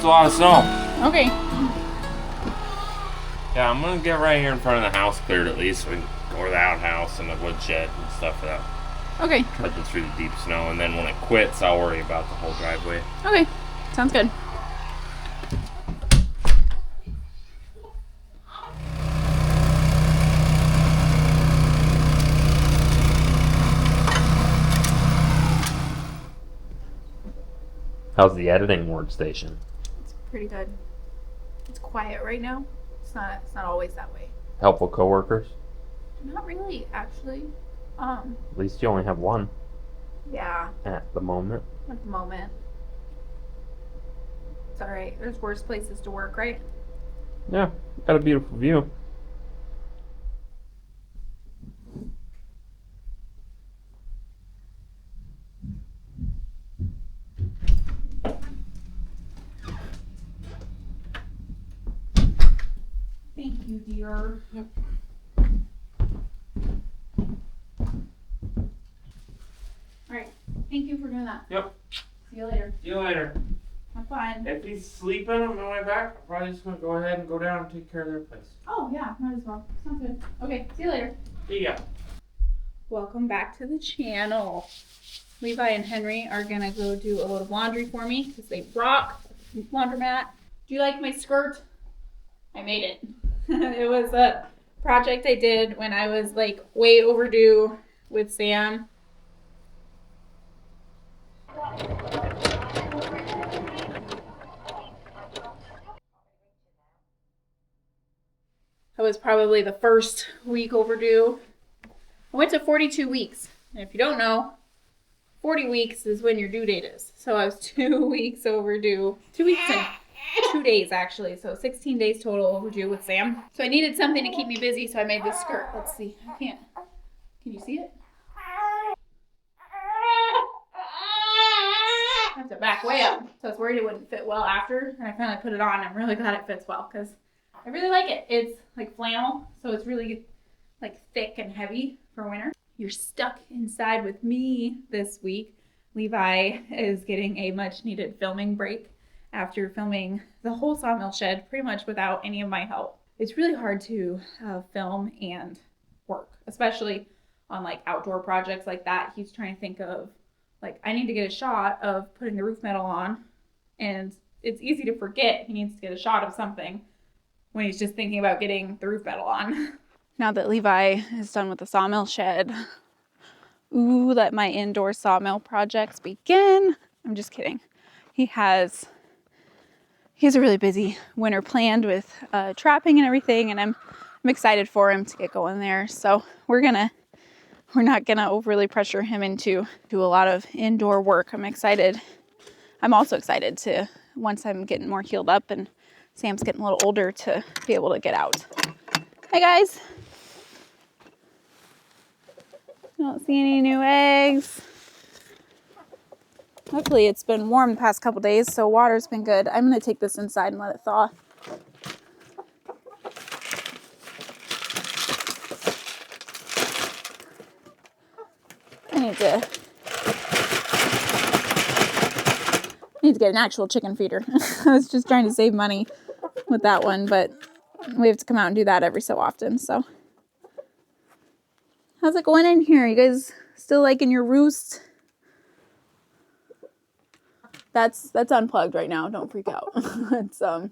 It's a lot of snow. Okay. Yeah, I'm gonna get right here in front of the house cleared at least, so we can go to the outhouse and the woodshed and stuff for that. Okay. Cutting through the deep snow, and then when it quits, I'll worry about the whole driveway. Okay. Sounds good. How's the editing workstation? It's pretty good. It's quiet right now. It's not always that way. Helpful coworkers? Not really, actually. At least you only have one. Yeah. At the moment. At the moment. It's alright. There's worse places to work, right? Yeah, got a beautiful view. Thank you, dear. Yep. Alright. Thank you for doing that. Yep. See you later. See you later. Have fun. If he's sleeping on my way back, I'm probably just gonna go ahead and go down and take care of their place. Oh, yeah. Might as well. Sounds good. Okay. See you later. See ya. Welcome back to the channel. Levi and Henry are gonna go do a load of laundry for me because they rock the laundromat. Do you like my skirt? I made it. It was a project I did when I was like way overdue with Sam. I was probably the first week overdue. I went to 42 weeks. And if you don't know, 40 weeks is when your due date is. So I was 2 weeks overdue. 2 weeks and 2 days, actually. So 16 days total overdue with Sam. So I needed something to keep me busy, so I made this skirt. Let's see. I can't. Can you see it? I have to back way up. So I was worried it wouldn't fit well after. And I finally put it on. I'm really glad it fits well because I really like it. It's like flannel, so it's really like thick and heavy for winter. You're stuck inside with me this week. Levi is getting a much needed filming break after filming the whole Sawmill shed pretty much without any of my help. It's really hard to film and work, especially on like outdoor projects like that. He's trying to think of like, I need to get a shot of putting the roof metal on, and it's easy to forget he needs to get a shot of something when he's just thinking about getting the roof metal on. Now that Levi is done with the sawmill shed, ooh, let my indoor sawmill projects begin. I'm just kidding. He has a really busy winter planned with trapping and everything, and I'm excited for him to get going there. So we're not gonna overly pressure him into do a lot of indoor work. I'm excited. I'm also excited to, once I'm getting more healed up and Sam's getting a little older, to be able to get out. Hi guys. Don't see any new eggs. Luckily it's been warm the past couple days, so water's been good. I'm gonna take this inside and let it thaw. I need to get an actual chicken feeder. I was just trying to save money with that one, but we have to come out and do that every so often. So how's it going in here? You guys still liking your roost? That's unplugged right now. Don't freak out. It's I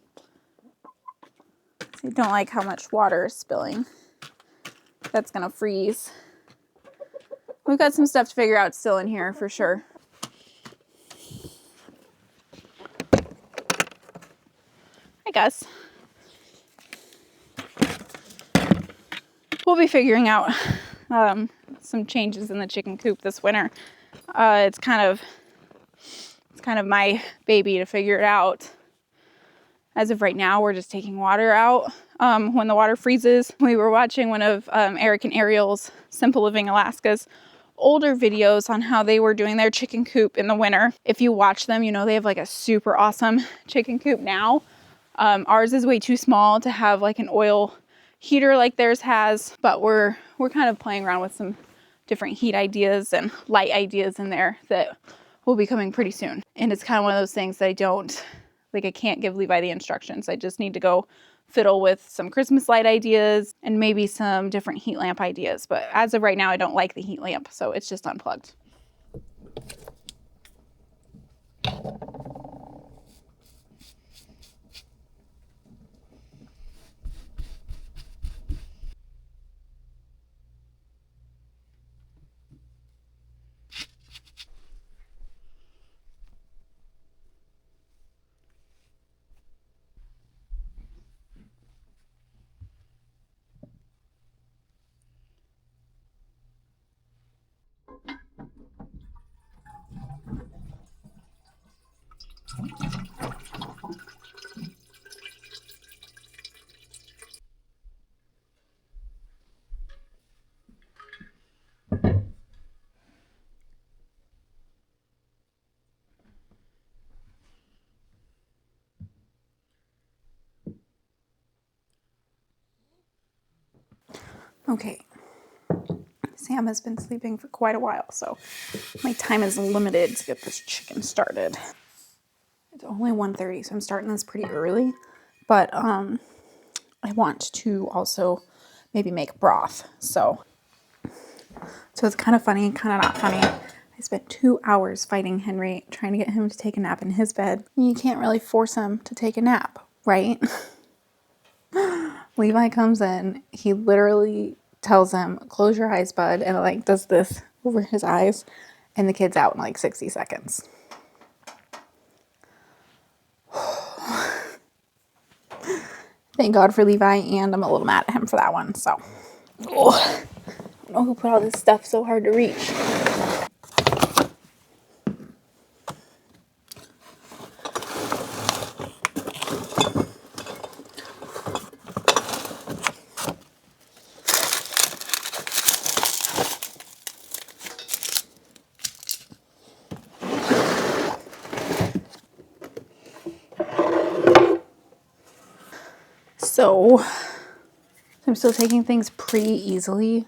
don't like how much water is spilling. That's gonna freeze. We've got some stuff to figure out still in here for sure. Hi Gus. We'll be figuring out some changes in the chicken coop this winter. It's kind of my baby to figure it out. As of right now, we're just taking water out when the water freezes. We were watching one of Eric and Ariel's Simple Living Alaska's older videos on how they were doing their chicken coop in the winter. If you watch them, you know they have like a super awesome chicken coop now. Ours is way too small to have like an oil heater like theirs has, but we're kind of playing around with some different heat ideas and light ideas in there that will be coming pretty soon. And it's kind of one of those things that I don't Like, I can't give Levi the instructions. I just need to go fiddle with some Christmas light ideas and maybe some different heat lamp ideas. But as of right now, I don't like the heat lamp, so it's just unplugged. Okay, Sam has been sleeping for quite a while, so my time is limited to get this chicken started. It's only 1:30, so I'm starting this pretty early, but I want to also maybe make broth. So it's kind of funny, kind of not funny. I spent 2 hours fighting Henry, trying to get him to take a nap in his bed. You can't really force him to take a nap, right? Levi comes in, he literally tells him, close your eyes, bud, and like does this over his eyes, and the kid's out in like 60 seconds. Thank God for Levi, and I'm a little mad at him for that one, so. Oh, I don't know who put all this stuff so hard to reach. So, I'm still taking things pretty easily,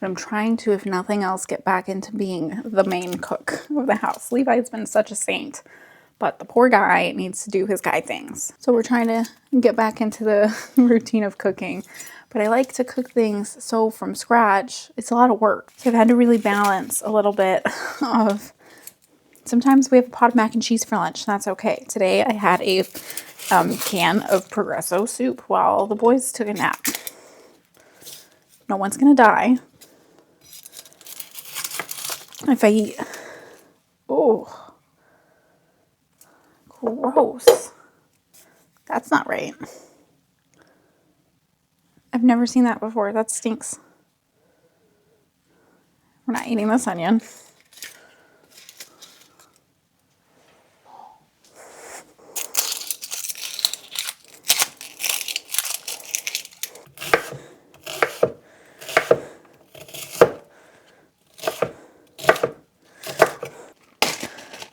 but I'm trying to, if nothing else, get back into being the main cook of the house. Levi's been such a saint, but the poor guy needs to do his guy things. So we're trying to get back into the routine of cooking, but I like to cook things so from scratch, it's a lot of work. So I've had to really balance a little bit of, sometimes we have a pot of mac and cheese for lunch, and that's okay. Today I had a can of Progresso soup while the boys took a nap. No one's gonna die if I eat. Oh, gross. That's not right. I've never seen that before. That stinks. We're not eating this onion.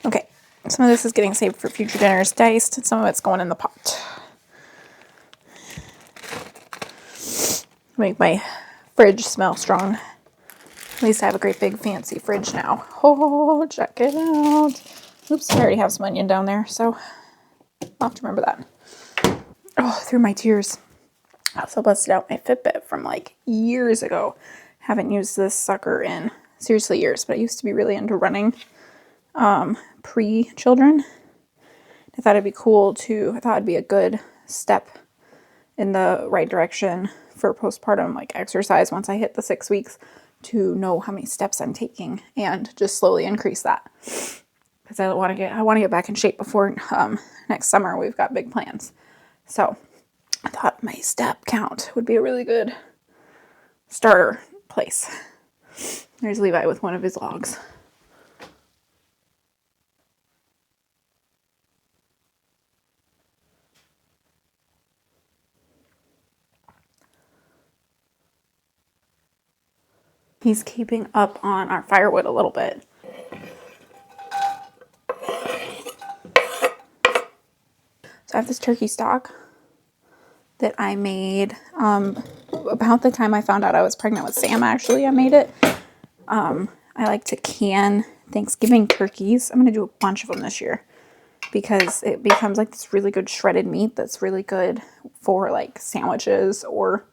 Okay, some of this is getting saved for future dinners, diced, and some of it's going in the pot. Make my fridge smell strong. At least I have a great big fancy fridge now. Oh, check it out. Oops, I already have some onion down there, so I'll have to remember that. Oh, through my tears. I also busted out my Fitbit from like years ago. Haven't used this sucker in seriously years, but I used to be really into running pre-children. I thought it'd be cool to, I thought it'd be a good step in the right direction for postpartum like exercise once I hit the 6 weeks to know how many steps I'm taking and just slowly increase that. Because I want to get back in shape before next summer. We've got big plans. So I thought my step count would be a really good starter place. There's Levi with one of his logs. He's keeping up on our firewood a little bit. So I have this turkey stock that I made about the time I found out I was pregnant with Sam, actually. I made it. I like to can Thanksgiving turkeys. I'm going to do a bunch of them this year. because it becomes like this really good shredded meat that's really good for like sandwiches, or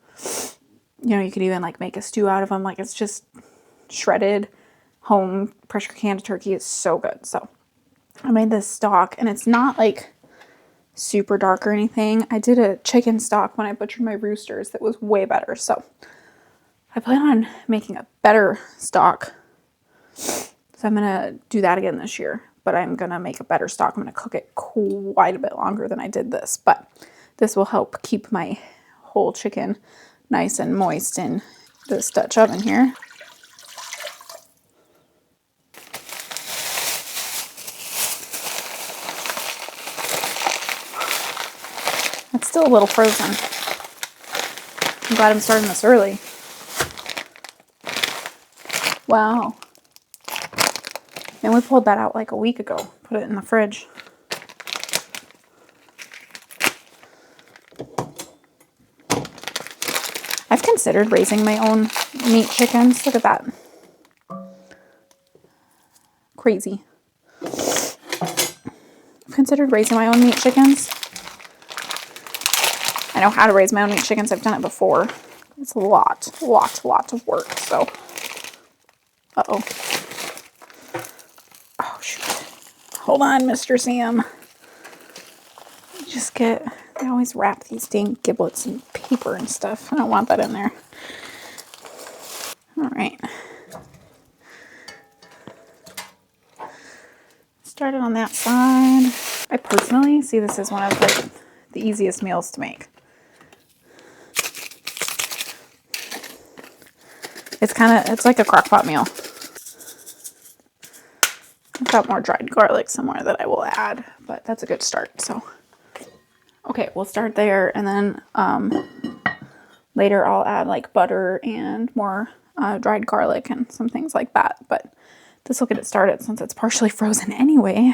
you know, you could even like make a stew out of them. Like, it's just shredded home pressure canned turkey is so good. So I made this stock, and it's not like super dark or anything. I did a chicken stock when I butchered my roosters that was way better. So I plan on making a better stock. So I'm going to do that again this year, but I'm going to make a better stock. I'm going to cook it quite a bit longer than I did this, but this will help keep my whole chicken nice and moist in this Dutch oven here. It's still a little frozen. I'm glad I'm starting this early. Wow. And we pulled that out like a week ago. Put it in the fridge. I've considered raising my own meat chickens. Look at that. Crazy. I've considered raising my own meat chickens. I know how to raise my own meat chickens. I've done it before. It's a lot of work. So, uh-oh. Oh, shoot. Hold on, Mr. Sam. They always wrap these dang giblets in paper and stuff. I don't want that in there. All right. Started on that side. I personally see this as one of like the easiest meals to make. It's like a crock pot meal. I've got more dried garlic somewhere that I will add, but that's a good start. So, okay, we'll start there, and then later I'll add like butter and more dried garlic and some things like that. But this will get it started since it's partially frozen anyway.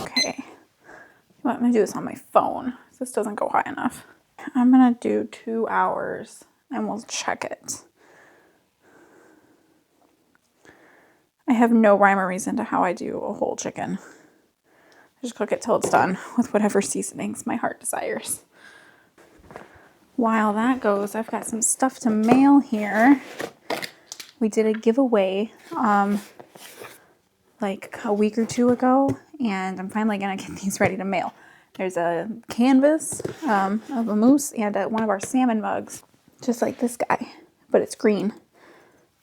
Okay, I'm gonna do this on my phone. This doesn't go high enough. I'm gonna do 2 hours and we'll check it. I have no rhyme or reason to how I do a whole chicken. I just cook it till it's done with whatever seasonings my heart desires. While that goes, I've got some stuff to mail here. We did a giveaway like a week or two ago, and I'm finally gonna get these ready to mail. There's a canvas of a moose and one of our salmon mugs, just like this guy, but it's green.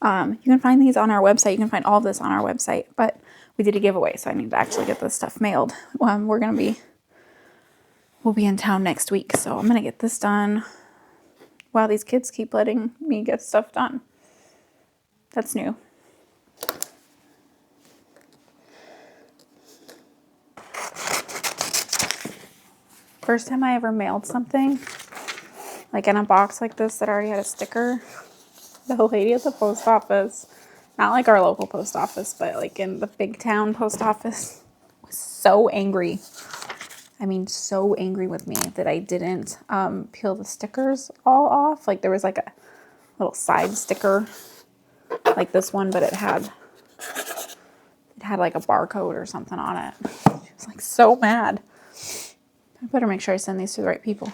You can find these on our website. You can find all of this on our website, but we did a giveaway, so I need to actually get this stuff mailed. We'll be in town next week, so I'm gonna get this done while these kids keep letting me get stuff done. That's new. First time I ever mailed something, like in a box like this that already had a sticker, the lady at the post office, not like our local post office, but like in the big town post office, was so angry. I mean, so angry with me that I didn't peel the stickers all off. Like there was like a little side sticker like this one, but it had like a barcode or something on it. She was like so mad. I better make sure I send these to the right people.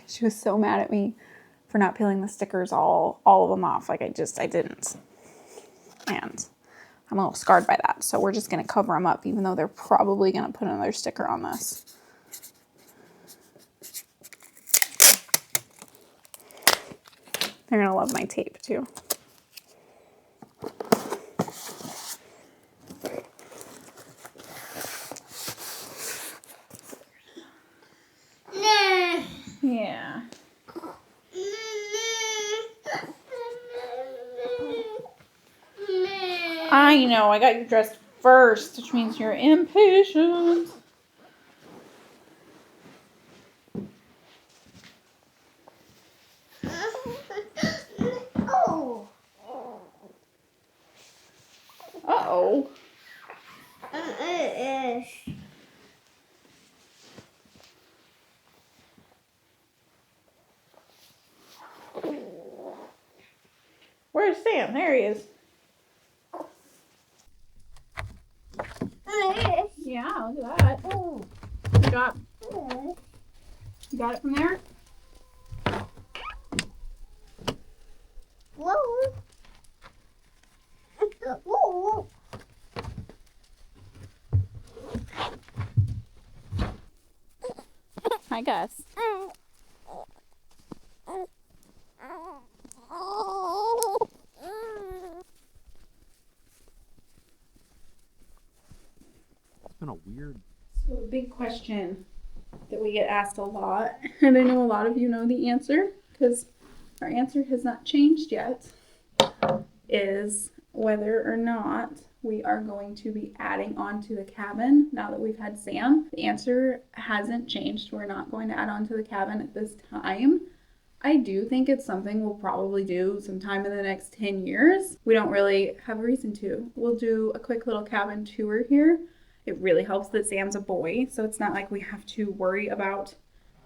She was so mad at me for not peeling the stickers all of them off. Like I didn't. And I'm a little scarred by that. So we're just going to cover them up, even though they're probably going to put another sticker on this. They're going to love my tape too. Yeah. I know, I got you dressed first, which means you're impatient. Oh. Uh-oh. Where's Sam? There he is. Yeah, look at that. Good job. You got it from there? Hi, Gus. It's been a weird. So a big question that we get asked a lot, and I know a lot of you know the answer because our answer has not changed yet, is whether or not we are going to be adding on to the cabin now that we've had Sam. The answer hasn't changed. We're not going to add on to the cabin at this time. I do think it's something we'll probably do sometime in the next 10 years. We don't really have a reason to. We'll do a quick little cabin tour here. It really helps that Sam's a boy, so it's not like we have to worry about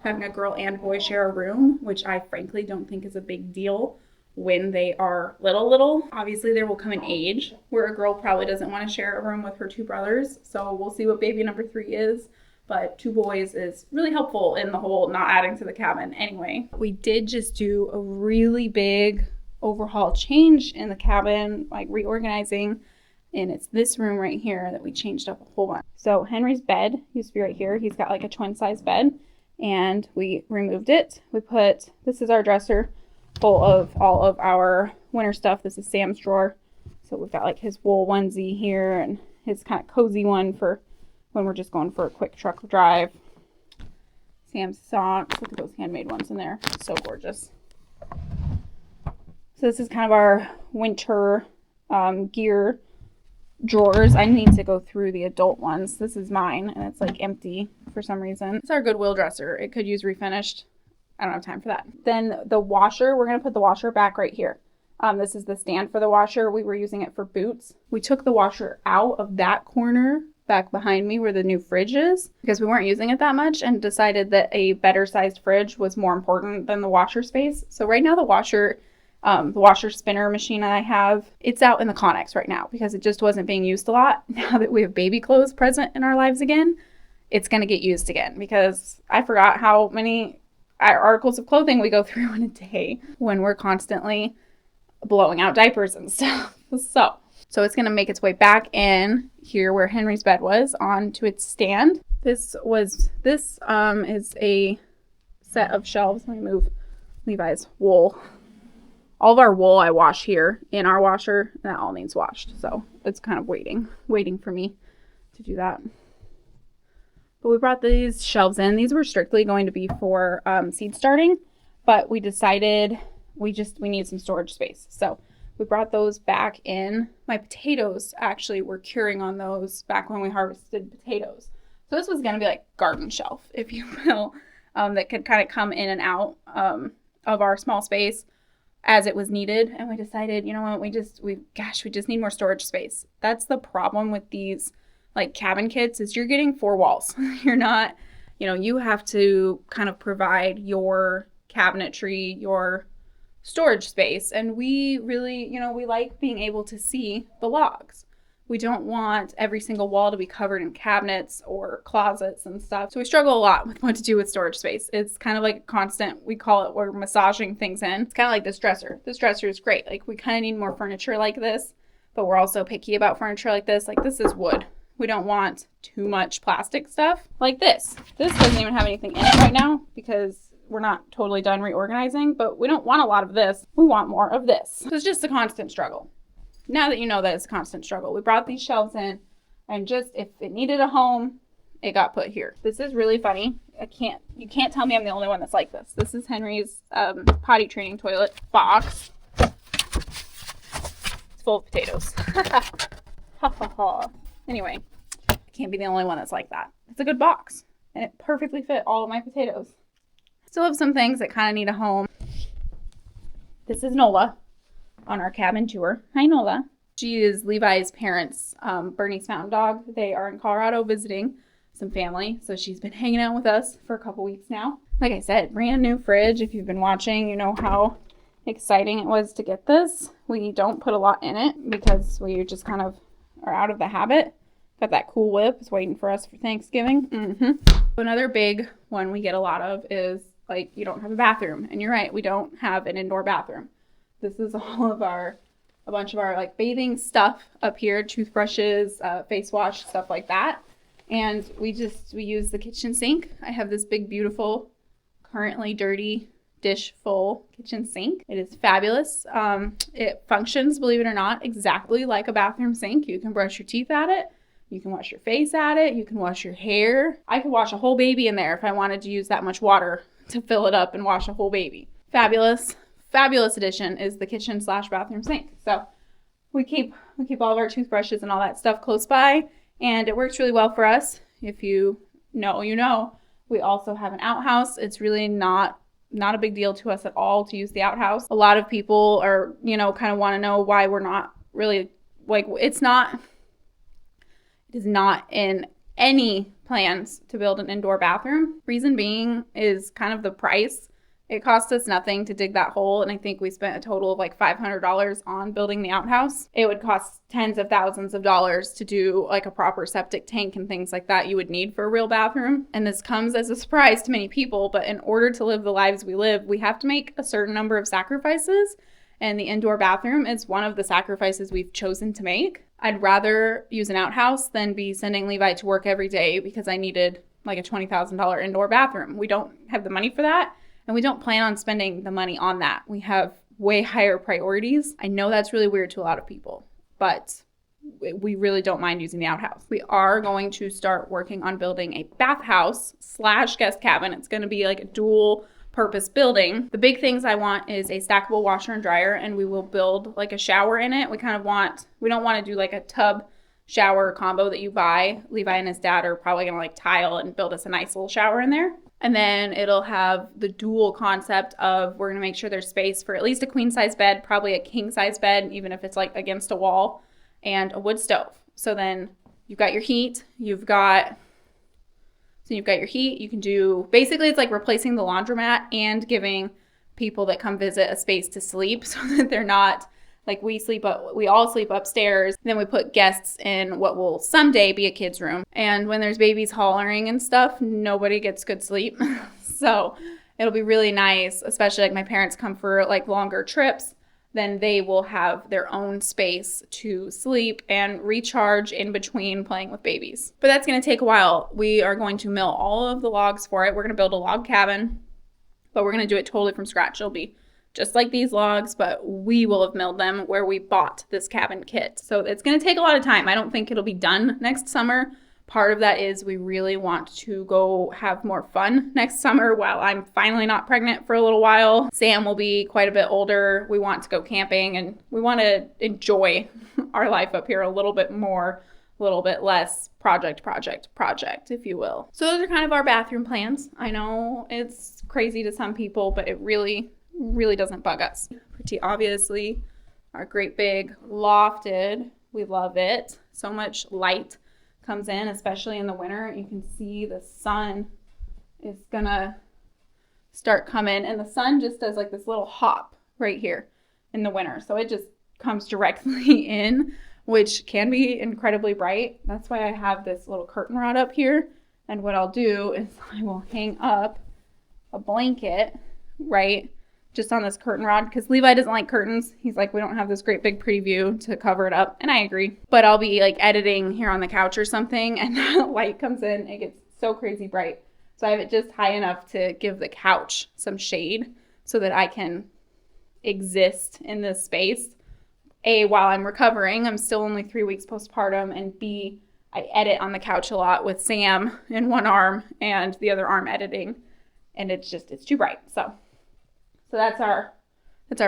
having a girl and boy share a room, which I frankly don't think is a big deal when they are little. Obviously, there will come an age where a girl probably doesn't want to share a room with her two brothers, so we'll see what baby number 3 is. But 2 boys is really helpful in the whole not adding to the cabin anyway. We did just do a really big overhaul change in the cabin, like reorganizing. And it's this room right here that we changed up a whole bunch. So Henry's bed used to be right here. He's got like a twin size bed and we removed it. We put, this is our dresser full of all of our winter stuff. This is Sam's drawer. So we've got like his wool onesie here and his kind of cozy one for when we're just going for a quick truck drive. Sam's socks. Look at those handmade ones in there. So gorgeous. So this is kind of our winter gear drawers. I need to go through the adult ones. This is mine and it's like empty for some reason. It's our Goodwill dresser. It could use refinished. I don't have time for that. Then the washer, we're going to put the washer back right here. This is the stand for the washer. We were using it for boots. We took the washer out of that corner back behind me where the new fridge is because we weren't using it that much and decided that a better sized fridge was more important than the washer space. So right now the washer spinner machine that I have, it's out in the Connex right now because it just wasn't being used a lot. Now that we have baby clothes present in our lives again, it's going to get used again because I forgot how many articles of clothing we go through in a day when we're constantly blowing out diapers and stuff. So it's going to make its way back in here where Henry's bed was onto its stand. This is a set of shelves. Let me move Levi's wool. All of our wool I wash here in our washer. That all needs washed. So it's kind of waiting for me to do that. But we brought these shelves in. These were strictly going to be for seed starting, but we decided we need some storage space. So we brought those back in. My potatoes actually were curing on those back when we harvested potatoes. So this was going to be like garden shelf, if you will, that could kind of come in and out of our small space as it was needed. And we decided, you know what, we just need more storage space. That's the problem with these like cabin kits is you're getting 4 walls. You're not, you have to kind of provide your cabinetry, your storage space. And we really, we like being able to see the logs. We don't want every single wall to be covered in cabinets or closets and stuff. So we struggle a lot with what to do with storage space. It's kind of like a constant, we call it, we're massaging things in. It's kind of like this dresser. This dresser is great. Like we kind of need more furniture like this, but we're also picky about furniture like this. Like this is wood. We don't want too much plastic stuff like this. This doesn't even have anything in it right now because we're not totally done reorganizing, but we don't want a lot of this. We want more of this. So it's just a constant struggle. Now that you know that it's a constant struggle, we brought these shelves in and just, if it needed a home, it got put here. This is really funny. You can't tell me I'm the only one that's like this. This is Henry's potty training toilet box. It's full of potatoes. Ha ha ha. Anyway, I can't be the only one that's like that. It's a good box and it perfectly fit all of my potatoes. Still have some things that kind of need a home. This is Nola on our cabin tour. Hi, Nola. She is Levi's parents' Bernese Mountain Dog. They are in Colorado visiting some family, so she's been hanging out with us for a couple weeks now. Like I said, brand new fridge. If you've been watching, you know how exciting it was to get this. We don't put a lot in it because we just kind of are out of the habit. Got that Cool Whip. It's waiting for us for Thanksgiving. Another big one we get a lot of is like, you don't have a bathroom. And you're right, we don't have an indoor bathroom. This is all of a bunch of our like bathing stuff up here, toothbrushes, face wash, stuff like that. And we use the kitchen sink. I have this big, beautiful, currently dirty dish full kitchen sink. It is fabulous. It functions, believe it or not, exactly like a bathroom sink. You can brush your teeth at it. You can wash your face at it. You can wash your hair. I could wash a whole baby in there if I wanted to use that much water to fill it up and wash a whole baby. Fabulous addition is the kitchen / bathroom sink. So we keep all of our toothbrushes and all that stuff close by, and it works really well for us. If you know, you know. We also have an outhouse. It's really not a big deal to us at all to use the outhouse. A lot of people are, kind of want to know why we're not really, like, it is not in any plans to build an indoor bathroom. Reason being is kind of the price. It cost us nothing to dig that hole, and I think we spent a total of like $500 on building the outhouse. It would cost tens of thousands of dollars to do like a proper septic tank and things like that you would need for a real bathroom. And this comes as a surprise to many people, but in order to live the lives we live, we have to make a certain number of sacrifices, and the indoor bathroom is one of the sacrifices we've chosen to make. I'd rather use an outhouse than be sending Levi to work every day because I needed like a $20,000 indoor bathroom. We don't have the money for that, and we don't plan on spending the money on that. We have way higher priorities. I know that's really weird to a lot of people, but we really don't mind using the outhouse. We are going to start working on building a bathhouse / guest cabin. It's going to be like a dual purpose building. The big things I want is a stackable washer and dryer, and we will build like a shower in it. We don't want to do like a tub shower combo that you buy. Levi and his dad are probably going to like tile and build us a nice little shower in there. And then it'll have the dual concept of we're going to make sure there's space for at least a queen size bed, probably a king size bed, even if it's like against a wall, and a wood stove. So then you've got your heat, you can do, basically it's like replacing the laundromat and giving people that come visit a space to sleep so that they're not, like we all sleep upstairs. Then we put guests in what will someday be a kid's room. And when there's babies hollering and stuff, nobody gets good sleep. So it'll be really nice, especially like my parents come for like longer trips, then they will have their own space to sleep and recharge in between playing with babies. But that's going to take a while. We are going to mill all of the logs for it. We're going to build a log cabin, but we're going to do it totally from scratch. It'll be just like these logs, but we will have milled them where we bought this cabin kit. So it's going to take a lot of time. I don't think it'll be done next summer. Part of that is we really want to go have more fun next summer while I'm finally not pregnant for a little while. Sam will be quite a bit older. We want to go camping and we want to enjoy our life up here a little bit more, a little bit less project, if you will. So those are kind of our bathroom plans. I know it's crazy to some people, but it really doesn't bug us. Pretty obviously, our great big lofted, we love it. So much light comes in, especially in the winter. You can see the sun is gonna start coming, and the sun just does like this little hop right here in the winter. So it just comes directly in, which can be incredibly bright. That's why I have this little curtain rod up here. And what I'll do is I will hang up a blanket right just on this curtain rod, because Levi doesn't like curtains. He's like, we don't have this great big pretty view to cover it up. And I agree. But I'll be like editing here on the couch or something, and the light comes in. It gets so crazy bright. So I have it just high enough to give the couch some shade so that I can exist in this space. A, while I'm recovering, I'm still only 3 weeks postpartum, and B, I edit on the couch a lot with Sam in one arm and the other arm editing, and it's too bright. So that's our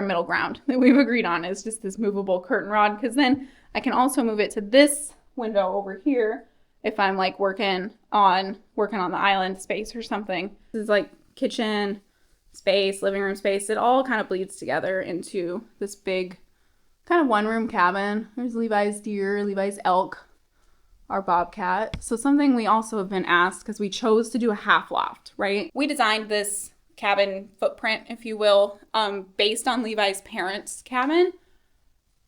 middle ground that we've agreed on, is just this movable curtain rod, because then I can also move it to this window over here if I'm like working on the island space or something. This is like kitchen space, living room space. It all kind of bleeds together into this big kind of one-room cabin. There's Levi's deer, Levi's elk, our bobcat. So something we also have been asked, because we chose to do a half loft, right? We designed this cabin footprint, if you will, based on Levi's parents' cabin.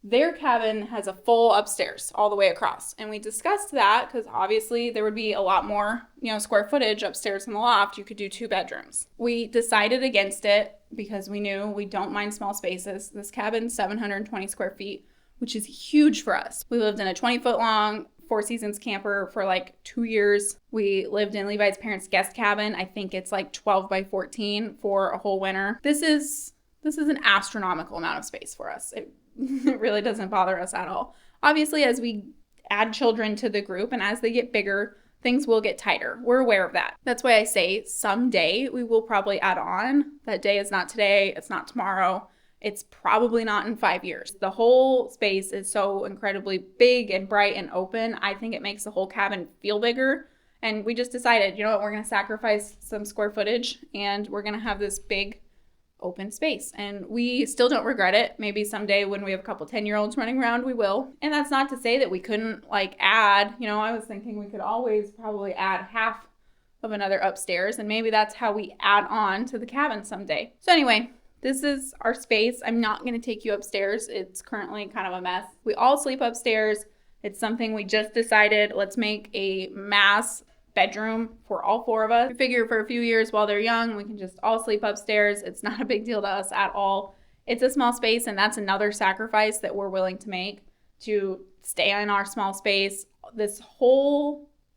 Their cabin has a full upstairs all the way across. And we discussed that because obviously there would be a lot more, square footage upstairs in the loft. You could do 2 bedrooms. We decided against it because we knew we don't mind small spaces. This cabin's 720 square feet, which is huge for us. We lived in a 20-foot long Four Seasons camper for like 2 years. We lived in Levi's parents' guest cabin. I think it's like 12 by 14 for a whole winter. This is an astronomical amount of space for us. It really doesn't bother us at all. Obviously, as we add children to the group and as they get bigger, things will get tighter. We're aware of that. That's why I say someday we will probably add on. That day is not today. It's not tomorrow. It's probably not in 5 years. The whole space is so incredibly big and bright and open. I think it makes the whole cabin feel bigger. And we just decided, you know what, we're going to sacrifice some square footage and we're going to have this big open space. And we still don't regret it. Maybe someday when we have a couple 10-year-olds running around, we will. And that's not to say that we couldn't add, I was thinking we could always probably add half of another upstairs. And maybe that's how we add on to the cabin someday. So anyway, this is our space. I'm not going to take you upstairs. It's currently kind of a mess. We all sleep upstairs. It's something we just decided, let's make a mass bedroom for all 4 of us. We figure for a few years while they're young, we can just all sleep upstairs. It's not a big deal to us at all. It's a small space, and that's another sacrifice that we're willing to make to stay in our small space.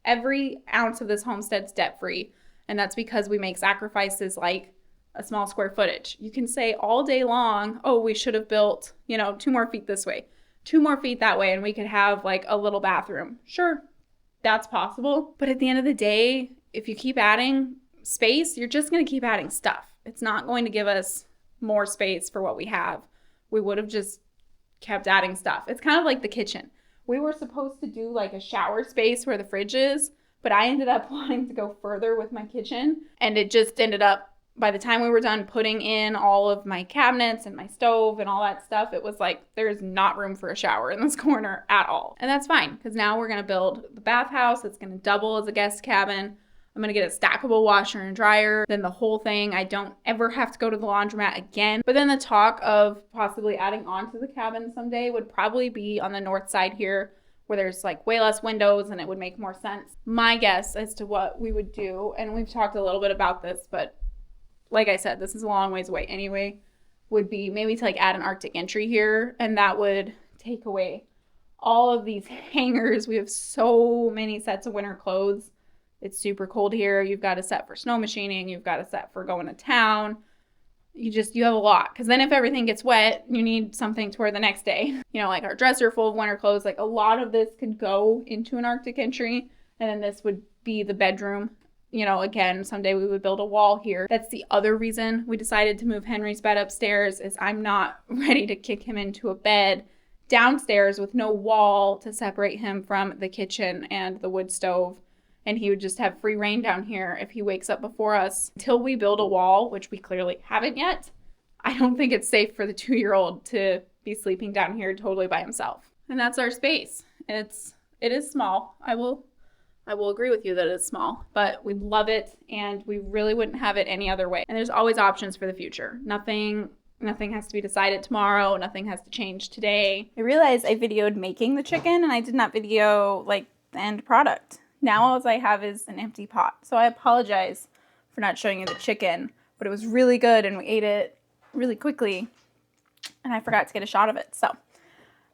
Every ounce of this homestead's debt-free, and that's because we make sacrifices like a small square footage. You can say all day long, oh, we should have built, 2 more feet this way, 2 more feet that way, and we could have a little bathroom. Sure, that's possible. But at the end of the day, if you keep adding space, you're just going to keep adding stuff. It's not going to give us more space for what we have. We would have just kept adding stuff. It's kind of like the kitchen. We were supposed to do a shower space where the fridge is, but I ended up wanting to go further with my kitchen. And it just ended up, by the time we were done putting in all of my cabinets and my stove and all that stuff, it was there's not room for a shower in this corner at all. And that's fine, because now we're going to build the bathhouse. It's going to double as a guest cabin. I'm going to get a stackable washer and dryer. Then the whole thing, I don't ever have to go to the laundromat again. But then the talk of possibly adding on to the cabin someday would probably be on the north side here, where there's way less windows and it would make more sense. My guess as to what we would do, and we've talked a little bit about this, but like I said, this is a long ways away anyway, would be maybe to add an Arctic entry here, and that would take away all of these hangers. We have so many sets of winter clothes. It's super cold here. You've got a set for snow machining. You've got a set for going to town. You have a lot, because then if everything gets wet, you need something to wear the next day. Our dresser full of winter clothes, a lot of this could go into an Arctic entry, and then this would be the bedroom. Again, someday we would build a wall here. That's the other reason we decided to move Henry's bed upstairs, is I'm not ready to kick him into a bed downstairs with no wall to separate him from the kitchen and the wood stove. And he would just have free reign down here if he wakes up before us. Until we build a wall, which we clearly haven't yet, I don't think it's safe for the 2-year-old to be sleeping down here totally by himself. And that's our space. It is small. I will agree with you that it's small, but we love it, and we really wouldn't have it any other way. And there's always options for the future. Nothing has to be decided tomorrow. Nothing has to change today. I realized I videoed making the chicken, and I did not video the end product. Now all I have is an empty pot. So I apologize for not showing you the chicken, but it was really good, and we ate it really quickly, and I forgot to get a shot of it. So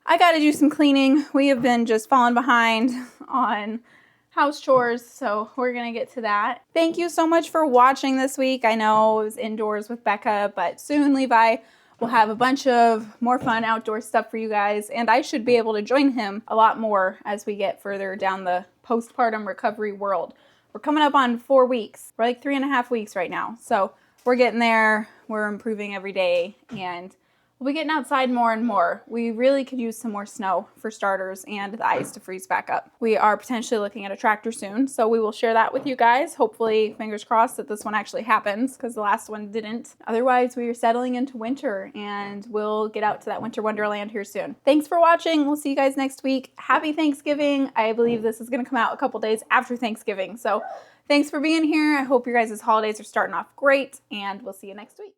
I got to do some cleaning. We have been just falling behind on house chores, so we're gonna get to that. Thank you so much for watching this week. I know it was indoors with Becca, but soon Levi will have a bunch of more fun outdoor stuff for you guys, and I should be able to join him a lot more as we get further down the postpartum recovery world. We're coming up on 4 weeks. We're 3.5 weeks right now, so we're getting there. We're improving every day, and we'll be getting outside more and more. We really could use some more snow for starters and the ice to freeze back up. We are potentially looking at a tractor soon, so we will share that with you guys. Hopefully, fingers crossed that this one actually happens, because the last one didn't. Otherwise, we are settling into winter, and we'll get out to that winter wonderland here soon. Thanks for watching. We'll see you guys next week. Happy Thanksgiving. I believe this is going to come out a couple days after Thanksgiving, so thanks for being here. I hope your guys' holidays are starting off great, and we'll see you next week.